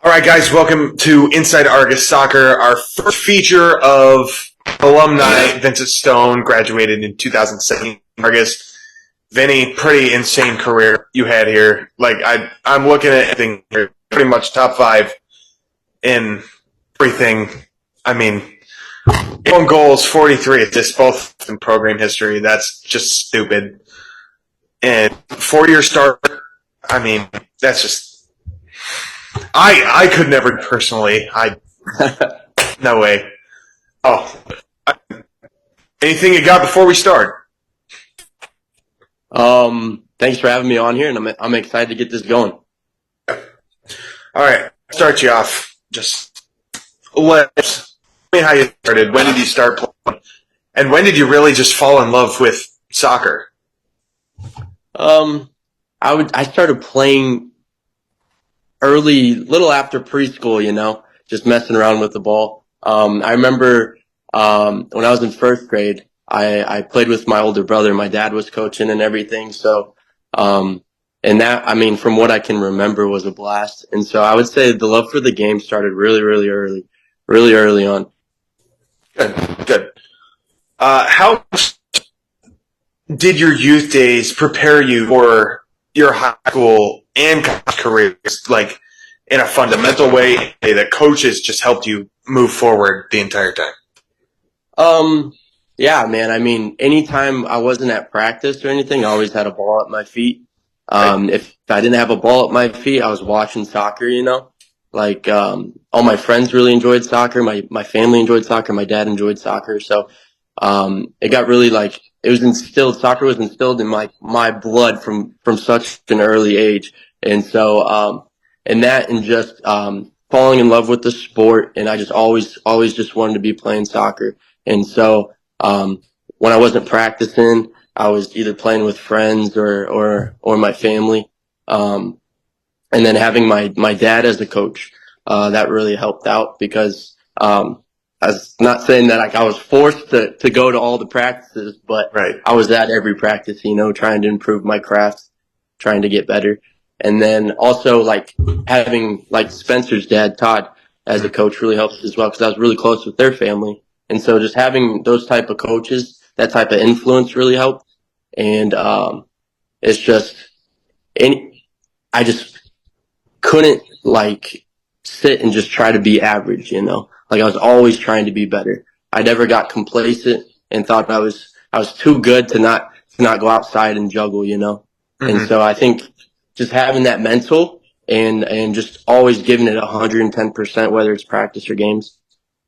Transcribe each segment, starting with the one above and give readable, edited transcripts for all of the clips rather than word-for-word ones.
All right, guys, welcome to Inside Argos Soccer, our first feature of alumni. Vincent Stone graduated in 2017 Argos. Vinny, pretty insane career you had here. Like, I'm looking at everything here, pretty much top five in everything. I mean, 1 goals, 43 assists, both in program history. That's just stupid. And 4-year start, I mean, that's just... I could never personally. No way. Oh, anything you got before we start? Thanks for having me on here, and I'm excited to get this going. All right, start you off. Just tell me how you started. When did you start playing? And when did you really just fall in love with soccer? I started playing early, little after preschool, just messing around with the ball. I remember when I was in first grade, I played with my older brother. My dad was coaching and everything. So, and that, I mean, from what I can remember, was a blast. And so I would say the love for the game started really, really early on. Good. How did your youth days prepare you for your high school and college careers, like in a fundamental way that coaches just helped you move forward the entire time? Yeah, man. I mean, anytime I wasn't at practice or anything, I always had a ball at my feet. If I didn't have a ball at my feet, I was watching soccer, Like, all my friends really enjoyed soccer. My family enjoyed soccer. My dad enjoyed soccer. So, it got really soccer was instilled in my blood from such an early age. And so, and just, falling in love with the sport. And I just always just wanted to be playing soccer. And so, when I wasn't practicing, I was either playing with friends or my family. And then having my dad as a coach, that really helped out because, I was not saying that I was forced to go to all the practices, but I was at every practice, trying to improve my craft, trying to get better. And then also having Spencer's dad, Todd, as a coach really helped as well because I was really close with their family. And so just having those type of coaches, that type of influence really helped. And, it's just, I just couldn't sit and just try to be average, Like I was always trying to be better. I never got complacent and thought I was too good to not go outside and juggle, Mm-hmm. And so I think just having that mental and just always giving it 110%, whether it's practice or games,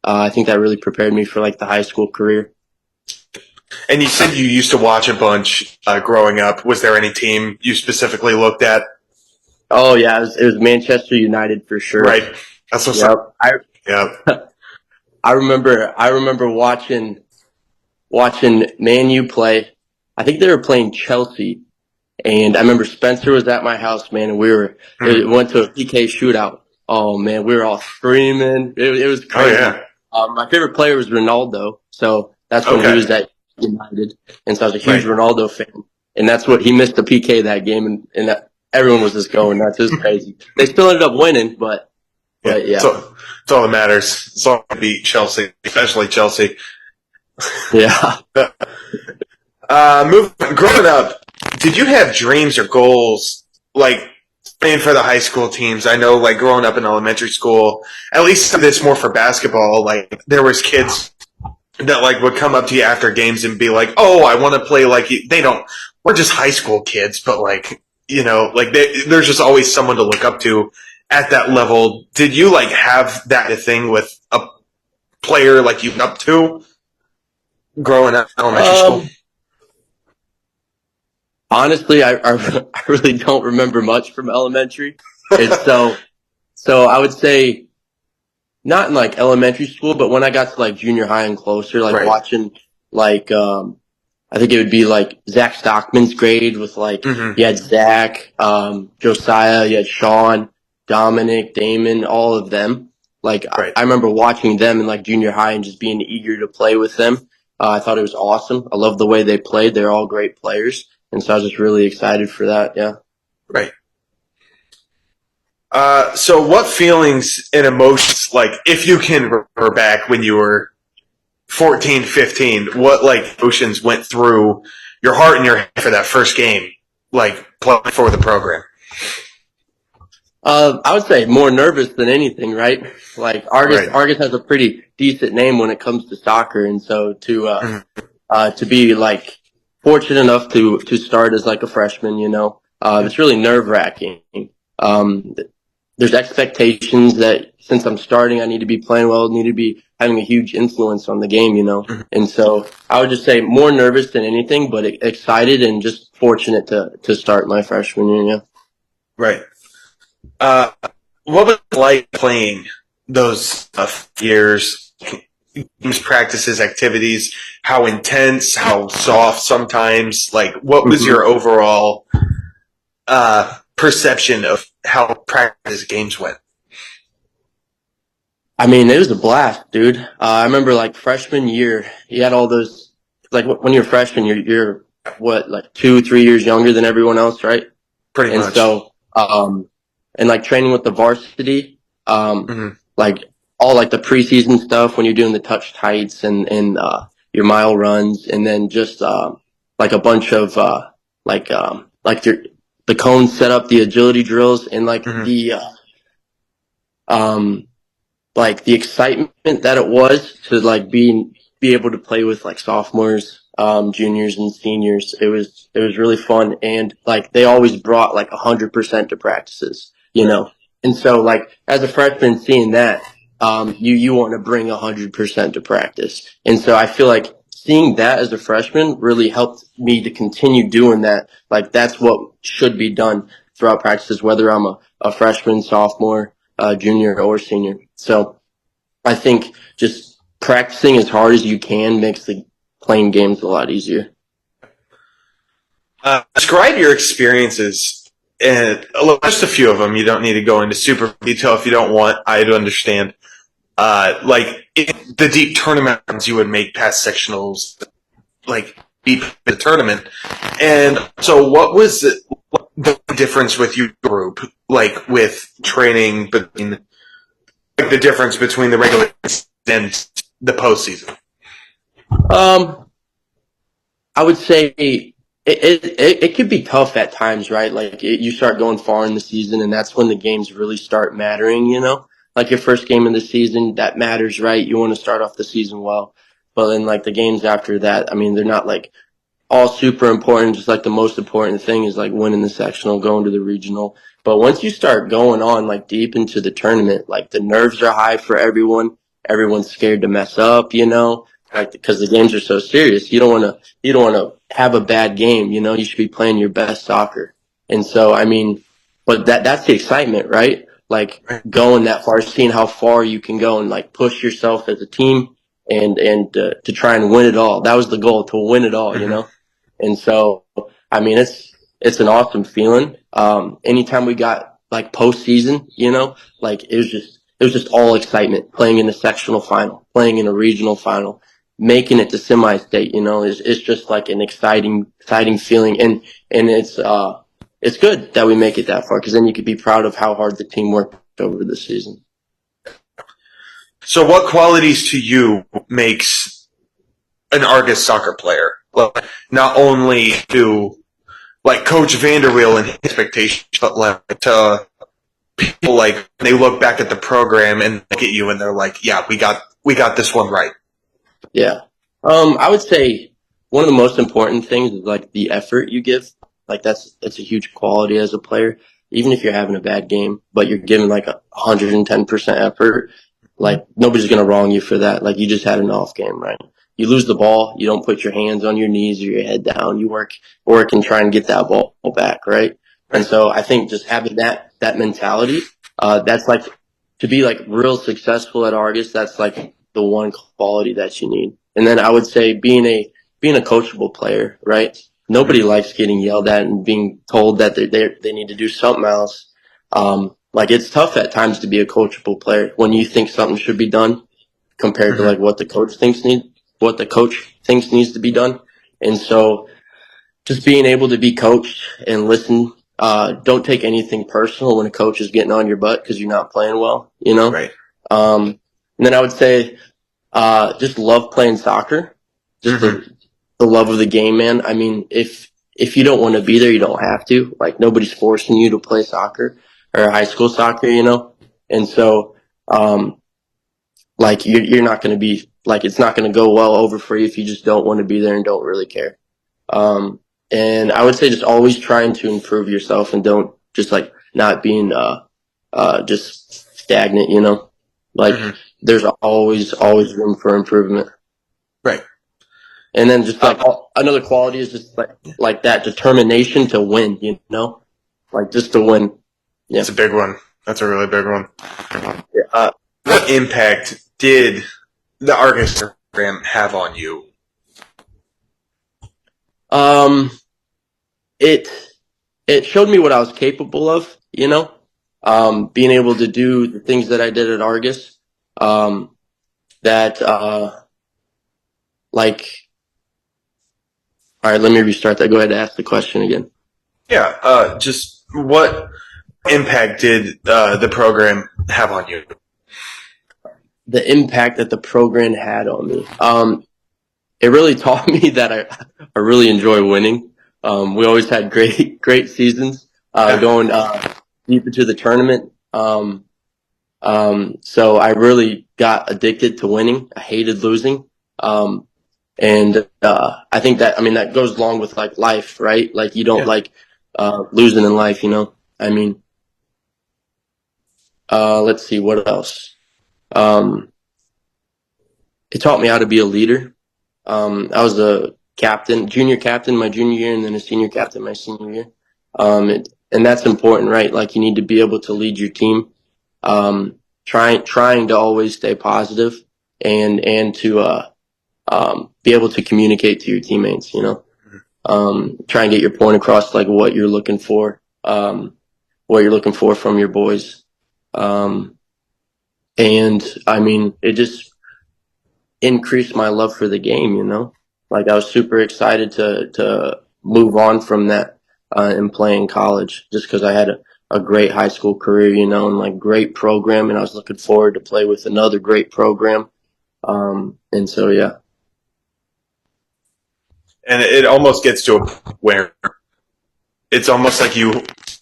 I think that really prepared me for the high school career. And you said you used to watch a bunch growing up. Was there any team you specifically looked at? Oh yeah, it was Manchester United for sure. Right. That's what's up. I remember watching Man U play. I think they were playing Chelsea, and I remember Spencer was at my house, man, and we went to a PK shootout. Oh man, we were all screaming. It was crazy. Oh yeah. My favorite player was Ronaldo, so that's when he was at United, and so I was a huge Ronaldo fan. And that's what he missed the PK that game, and that everyone was just going nuts. It was crazy. They still ended up winning, but yeah. So it's all that matters. It's all to beat Chelsea, especially Chelsea. Yeah. Growing up, did you have dreams or goals playing for the high school teams? I know, growing up in elementary school, at least this more for basketball. There was kids that would come up to you after games and be like, "Oh, I want to play like you." They don't. We're just high school kids, but there's just always someone to look up to at that level. Did you have that thing with a player you looked up to growing up in elementary school? Honestly, I really don't remember much from elementary. It's so I would say not in elementary school, but when I got to junior high and closer, watching I think it would be Zach Stockman's grade with you had Zach, Josiah, you had Sean, Dominic, Damon, all of them. I remember watching them in junior high and just being eager to play with them. I thought it was awesome. I love the way they played. They're all great players. And so I was just really excited for that. Yeah. Right. So what feelings and emotions, like, if you can remember back when you were 14, 15, what, like, emotions went through your heart and your head for that first game, like, playing for the program? I would say more nervous than anything, right? Like Right. Argus has a pretty decent name when it comes to soccer, and so Mhm. to be like fortunate enough to start as like a freshman, it's really nerve wracking. Um, there's expectations that since I'm starting, I need to be playing well, need to be having a huge influence on the game. Mhm. And so I would just say more nervous than anything, but excited and just fortunate to start my freshman year. Yeah. Right. Uh, what was it like playing those years, games, practices, activities? How intense? How soft? Sometimes, like, what was Mhm. your overall perception of how practice games went? I mean, it was a blast, dude. I remember like freshman year, you had all those, like when you're a freshman, you're what, like 2, 3 years younger than everyone else, right? Pretty And much. so, and like training with the varsity, Hmm. like all like the preseason stuff when you're doing the touch tights and your mile runs, and then just, like a bunch of, like the cone setup, the agility drills, and Hmm. um, like the excitement that it was to like be able to play with like sophomores, juniors and seniors. It was really fun, and like they always brought like 100% to practices, And so like as a freshman, seeing that, you want to bring 100% to practice, and so I feel like seeing that as a freshman really helped me to continue doing that. Like that's what should be done throughout practices, whether I'm a freshman, sophomore, junior or senior. So I think just practicing as hard as you can makes the playing games a lot easier. Describe your experiences, and just a few of them. You don't need to go into super detail if you don't want. I do understand. Like the deep tournaments you would make past sectionals, like deep in the tournament. And so, what was the difference with your group, like with training between, like the difference between the regular season and the postseason? Um, I would say it could be tough at times, right? Like you start going far in the season, and that's when the games really start mattering. Like your first game of the season, that matters, right? You want to start off the season well, but then like the games after that, I mean, they're not like all super important. Just like the most important thing is like winning the sectional, going to the regional. But once you start going on like deep into the tournament, like the nerves are high for everyone. Everyone's scared to mess up, like because the games are so serious. You don't want to have a bad game. You should be playing your best soccer. And so, I mean, but that's the excitement, right? Like going that far, seeing how far you can go and like push yourself as a team and to try and win it all. That was the goal, to win it all, Mm-hmm. And so, I mean, it's an awesome feeling. Anytime we got like postseason, like it was just all excitement. Playing in a sectional final, playing in a regional final, making it to semi-state, it's just like an exciting feeling, and it's good that we make it that far because then you could be proud of how hard the team worked over the season. So, what qualities to you makes an Argus soccer player? Like, not only to, like, Coach Vanderweel and his expectations, but like to people, like they look back at the program and look at you and they're like, "Yeah, we got this one right." Yeah. I would say one of the most important things is like the effort you give. Like that's a huge quality as a player. Even if you're having a bad game, but you're giving like 110% effort, like nobody's gonna wrong you for that. Like you just had an off game, right? You lose the ball, you don't put your hands on your knees or your head down. You work and try and get that ball back, right? And Right. so I think just having that mentality, that's like to be like real successful at Argus. That's like the one quality that you need. And then I would say being a coachable player, right? Nobody likes getting yelled at and being told that they need to do something else. Like it's tough at times to be a coachable player when you think something should be done compared to Mm-hmm. like what the coach thinks needs to be done. And so just being able to be coached and listen don't take anything personal when a coach is getting on your butt because you're not playing well, you know? Right. And then I would say, just love playing soccer. Just the love of the game, man. I mean, if you don't want to be there, you don't have to. Like, nobody's forcing you to play soccer or high school soccer, you know? And so, like, you're not going to be, like, it's not going to go well over for you if you just don't want to be there and don't really care. And I would say just always trying to improve yourself and don't just, like, not being, just stagnant, you know? Like, there's always room for improvement. Right. And then just like another quality is just like that determination to win, you know, like just to win. Yeah, It's a big one. That's a really big one. Yeah. What impact did the Argos program have on you? It showed me what I was capable of, you know, being able to do the things that I did at Argos, like, all right, let me restart that. Go ahead and ask the question again. Yeah, just what impact did the program have on you? The impact that the program had on me. It really taught me that I really enjoy winning. We always had great seasons, going deep into the tournament. So I really got addicted to winning. I hated losing. And I think that, I mean, that goes along with like life, right? Like you don't like losing in life, you know? I mean, let's see, what else? It taught me how to be a leader. I was a junior captain my junior year, and then a senior captain my senior year. And that's important, right? Like you need to be able to lead your team. Trying to always stay positive and to be able to communicate to your teammates, you know. Try and get your point across, like what you're looking for from your boys. And I mean, it just increased my love for the game, you know. Like I was super excited to move on from that and play in college, just because I had a great high school career, you know, and like great program, and I was looking forward to play with another great program. And so yeah. And it almost gets to a point where it's almost like you,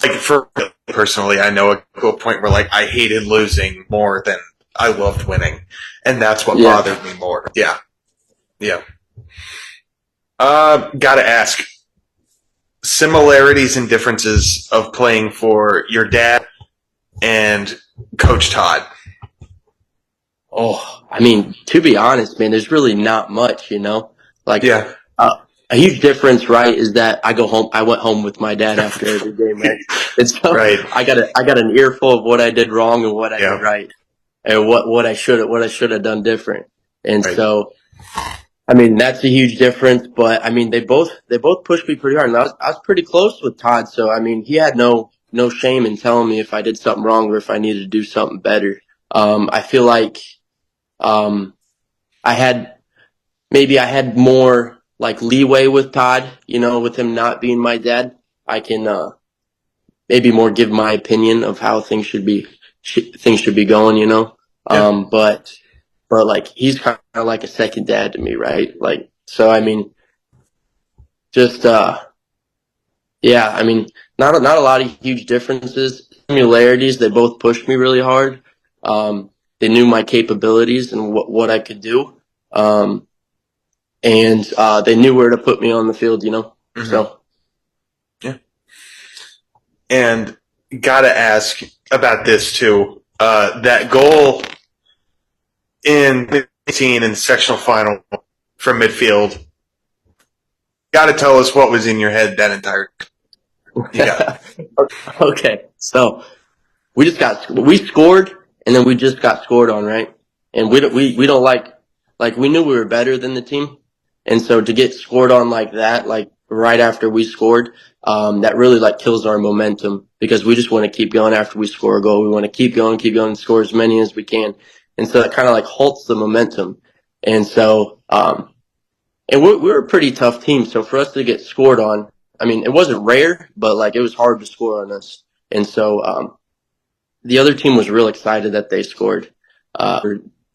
like for personally, I know to a point where like I hated losing more than I loved winning, and that's what bothered me more. Yeah, yeah. Gotta ask, similarities and differences of playing for your dad and Coach Todd. Oh, I mean, to be honest, man, there's really not much, you know. Like, Yeah. A huge difference, right, is that I went home with my dad after every game, right? And so Right. I got an earful of what I did wrong and what I did right, and what I should have done different. And so, I mean, that's a huge difference. But I mean, they both pushed me pretty hard, and I was pretty close with Todd. So I mean, he had no shame in telling me if I did something wrong or if I needed to do something better. I feel like I had more like leeway with Todd, you know, with him not being my dad. I can maybe more give my opinion of how things should be going, you know. But like he's kind of like a second dad to me, right? Like, so I mean, just yeah, I mean, not a lot of huge differences, similarities. They both pushed me really hard. They knew my capabilities and what I could do. And they knew where to put me on the field, you know. So, yeah. And gotta ask about this too. That goal in 18 in the sectional final from midfield. Gotta tell us what was in your head that entire. Yeah. Okay, so we scored, and then we just got scored on, right? And we don't like we knew we were better than the team. And so to get scored on like that, like right after we scored, that really like kills our momentum, because we just want to keep going after we score a goal. We want to keep going, and score as many as we can. And so it kind of like halts the momentum. And so, and we're a pretty tough team. So for us to get scored on, I mean, it wasn't rare, but like it was hard to score on us. And so the other team was real excited that they scored.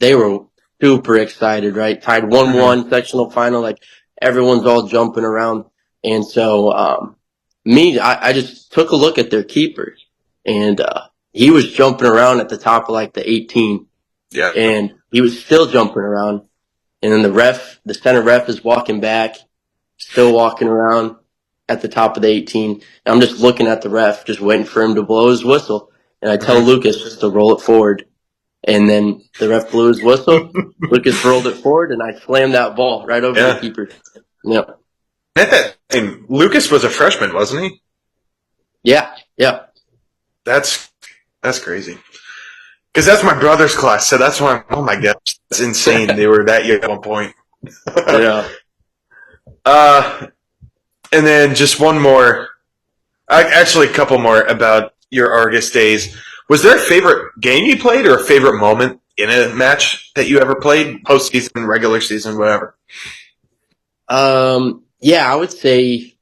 They were super excited, right? Tied 1-1 sectional final, like everyone's all jumping around. And so I just took a look at their keeper, and he was jumping around at the top of like the 18. Yeah. And he was still jumping around. And then the center ref is walking back, still walking around at the top of the 18. And I'm just looking at the ref, just waiting for him to blow his whistle. And I tell Lucas just to roll it forward. And then the ref blew his whistle. Lucas rolled it forward, and I slammed that ball right over the keeper. Yep. At that time, Lucas was a freshman, wasn't he? Yeah. That's crazy. Because that's my brother's class, so that's why oh my gosh, that's insane. They were that young at one point. Yeah. And then just one more, actually a couple more about your Argus days. Was there a favorite game you played or a favorite moment in a match that you ever played? Postseason, regular season, whatever. Yeah, I would say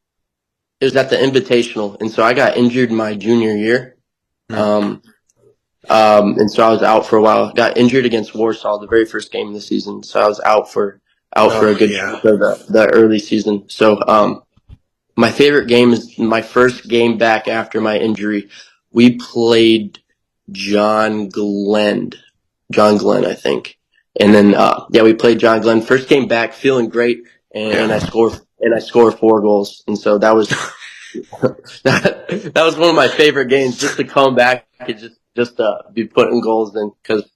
it was at the Invitational, and so I got injured my junior year. And so I was out for a while. Got injured against Warsaw the very first game of the season, so I was out for a good chunk of the early season. So my favorite game is my first game back after my injury. We played John Glenn, I think. And then we played John Glenn. First game back, feeling great, and I scored 4 goals. And so that was that was one of my favorite games, just to come back and just be putting goals in, because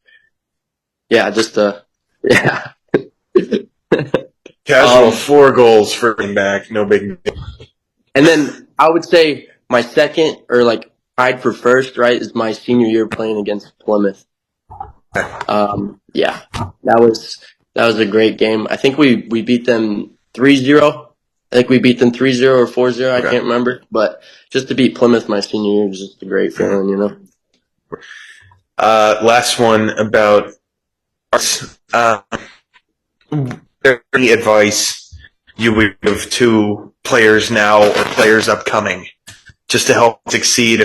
Casual 4 goals for being back, no big deal. And then I would say my second, or like tied for first, right, is my senior year playing against Plymouth. That was a great game. I think we beat them 3-0. I think we beat them 3-0 or 4-0. I can't remember. But just to beat Plymouth my senior year was just a great feeling, you know. Last one about any advice you would give to players now or players upcoming just to help succeed,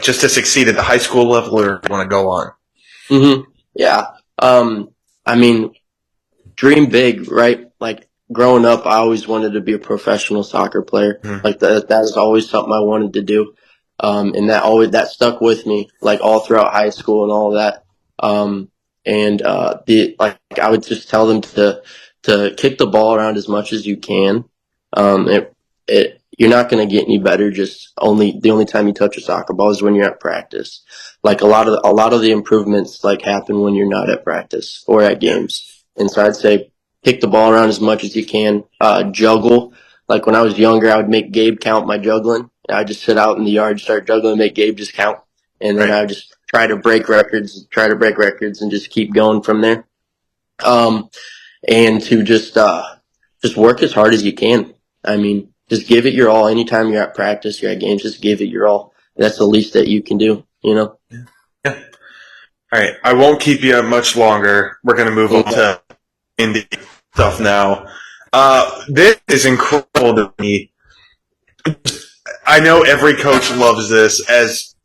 just to succeed at the high school level or want to go on? Mm-hmm. Yeah. I mean, dream big, right? Like growing up, I always wanted to be a professional soccer player. Like that was always something I wanted to do. And that stuck with me, like all throughout high school and all of that. I would just tell them to kick the ball around as much as you can. You're not going to get any better. The only time you touch a soccer ball is when you're at practice. Like a lot of the improvements like happen when you're not at practice or at games. And so I'd say kick the ball around as much as you can. Juggle. Like when I was younger, I would make Gabe count my juggling. I'd just sit out in the yard, start juggling, make Gabe just count. And then I would just try to break records and just keep going from there. And to just work as hard as you can. I mean, just give it your all. Anytime you're at practice, you're at games, just give it your all. That's the least that you can do, you know? Yeah. All right. I won't keep you much longer. We're going to move on to indie stuff now. This is incredible to me. I know every coach loves this. As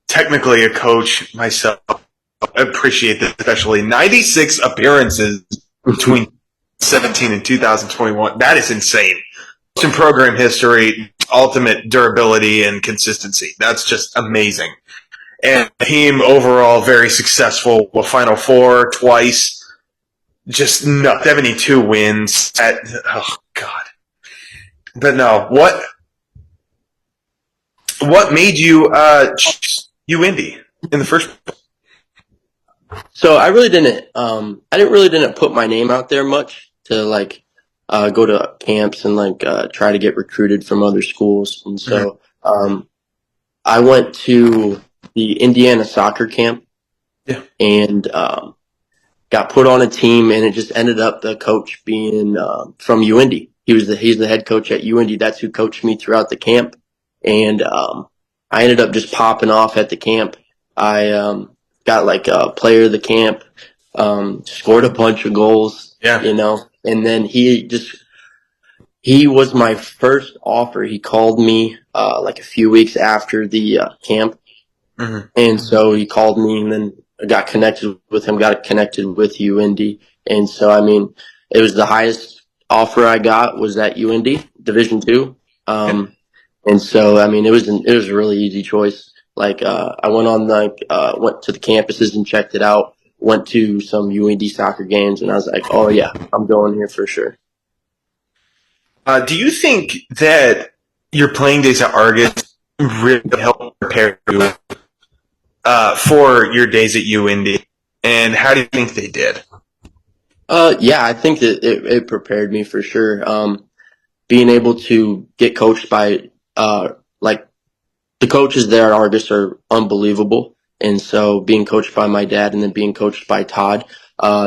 technically a coach myself, I appreciate this, especially 96 appearances between 17 and 2021. That is insane. In program history, ultimate durability and consistency. That's just amazing. And team overall very successful. With Final Four twice. Just 72 wins. Oh God. But no, what made you choose UIndy in the first place? So I really didn't put my name out there much to go to camps and try to get recruited from other schools. And so I went to the Indiana soccer camp and got put on a team, and it just ended up the coach being from UIndy. He's the head coach at UIndy. That's who coached me throughout the camp. And I ended up just popping off at the camp. I got a player of the camp, scored a bunch of goals, you know, and then he just He was my first offer. He called me like a few weeks after the camp, and so he called me, and then I got connected with him. Got connected with UND, and so I mean, it was the highest offer I got was at UND Division II, and so I mean, it was a really easy choice. Like I went on went to the campuses and checked it out. Went to some UND soccer games, and I was like, oh yeah, I'm going here for sure. Do you think that your playing days at Argos really helped prepare you for your days at UND? And how do you think they did? Yeah, I think that it prepared me for sure. Being able to get coached by, like the coaches there at Argus are unbelievable. And so being coached by my dad and then being coached by Todd,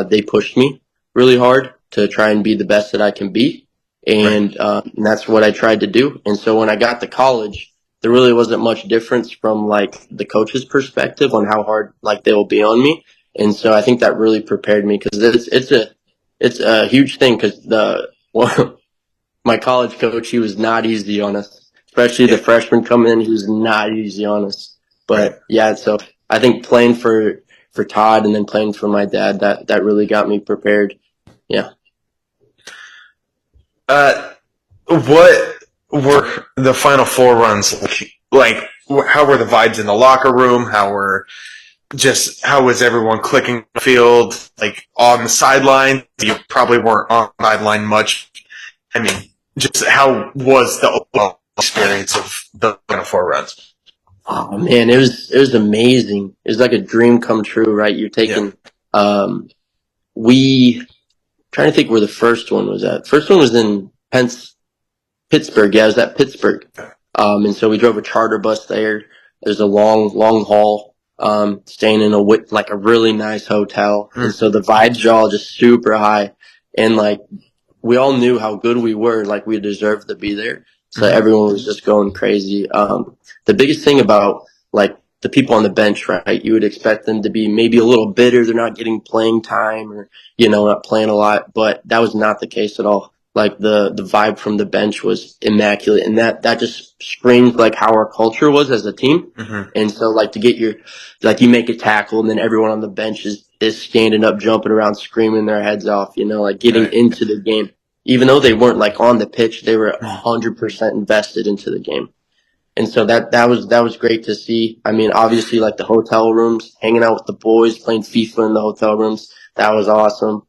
they pushed me really hard to try and be the best that I can be. And that's what I tried to do. And so when I got to college, there really wasn't much difference from like the coach's perspective on how hard like they will be on me. And so I think that really prepared me because it's a huge thing because well, my college coach, he was not easy on us, especially the freshmen coming in. He was not easy on us. But yeah, so I think playing for Todd and then playing for my dad, that really got me prepared. Yeah. What were the Final Four runs like? Like, how were the vibes in the locker room? How was everyone clicking on the field? Like, on the sideline? You probably weren't on the sideline much. I mean, just how was the overall experience of the Final Four runs? Oh man, it was amazing. It was like a dream come true, right? You're taking, we trying to think where the first one was at. First one was in Pittsburgh. Yeah, it was at Pittsburgh. And so we drove a charter bus there. There's a long haul, staying in a really nice hotel. And so the vibes are all just super high. And like, we all knew how good we were, like we deserved to be there. So everyone was just going crazy. The biggest thing about like the people on the bench, right? You would expect them to be maybe a little bitter. They're not getting playing time or, not playing a lot, but that was not the case at all. Like the vibe from the bench was immaculate, and that just screams like how our culture was as a team. And so like to get you make a tackle and then everyone on the bench is standing up, jumping around, screaming their heads off, like getting into the game. Even though they weren't like on the pitch, they were 100% invested into the game. And so that was great to see. I mean, obviously like the hotel rooms, hanging out with the boys, playing FIFA in the hotel rooms, that was awesome.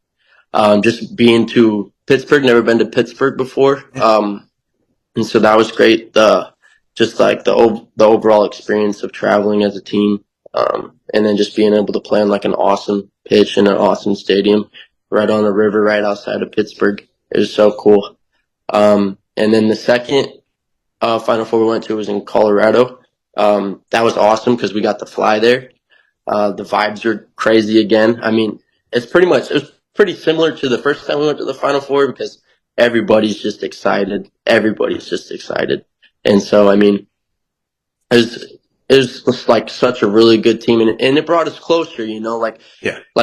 Just being to Pittsburgh, never been to Pittsburgh before. And so that was great. Just like the overall experience of traveling as a team. And then just being able to play on like an awesome pitch in an awesome stadium right on the river right outside of Pittsburgh. It was so cool. And then the second Final Four we went to was in Colorado. That was awesome because we got to fly there. The vibes are crazy again. I mean, it was pretty similar to the first time we went to the Final Four because everybody's just excited. Everybody's just excited. And so, I mean, it was just like such a really good team, and it brought us closer, like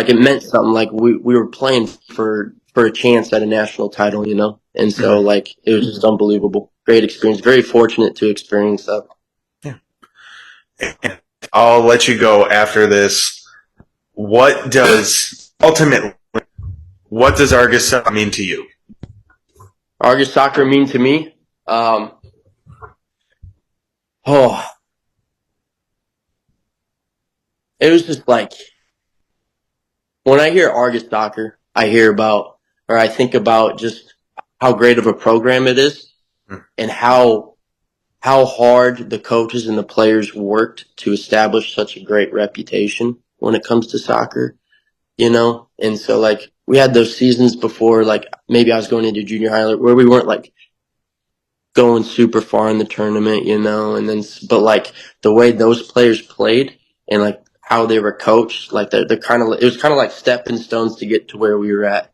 it meant something. Like we were playing for a chance at a national title, and so like it was just unbelievable. Great experience. Very fortunate to experience that. Yeah. I'll let you go after this. What does Argos mean to you? Argos soccer mean to me? It was just like, when I hear Argos soccer, I think about just how great of a program it is and how hard the coaches and the players worked to establish such a great reputation when it comes to soccer, And so like we had those seasons before, like maybe I was going into junior high where we weren't like going super far in the tournament, but like the way those players played and like how they were coached, like they're kind of, it was kind of like stepping stones to get to where we were at.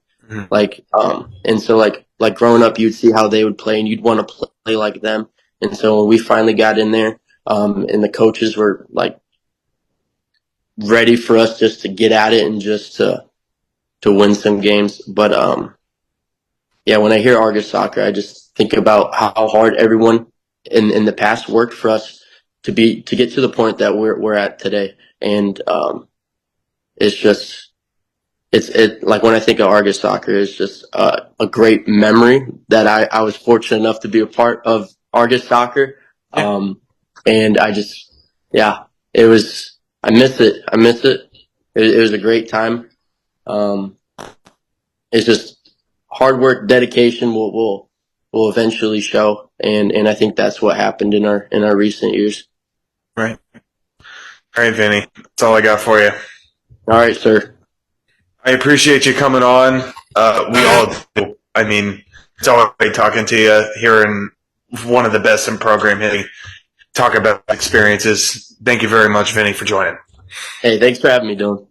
Like, and so like growing up, you'd see how they would play and you'd want to play like them. And so when we finally got in there, and the coaches were like ready for us just to get at it and just to win some games. But, yeah, when I hear Argos soccer, think about how hard everyone in the past worked for us to get to the point that we're at today. And it's just like when I think of Argus soccer, it's just a great memory that I was fortunate enough to be a part of Argus soccer. Yeah. And it was, I miss it. It was a great time. It's just hard work, dedication will eventually show. And I think that's what happened in our recent years. Right. All right, Vinny. That's all I got for you. All right, sir. I appreciate you coming on. We all do. I mean, it's always great talking to you, hearing one of the best in program hitting, talk about experiences. Thank you very much, Vinny, for joining. Hey, thanks for having me, Dylan.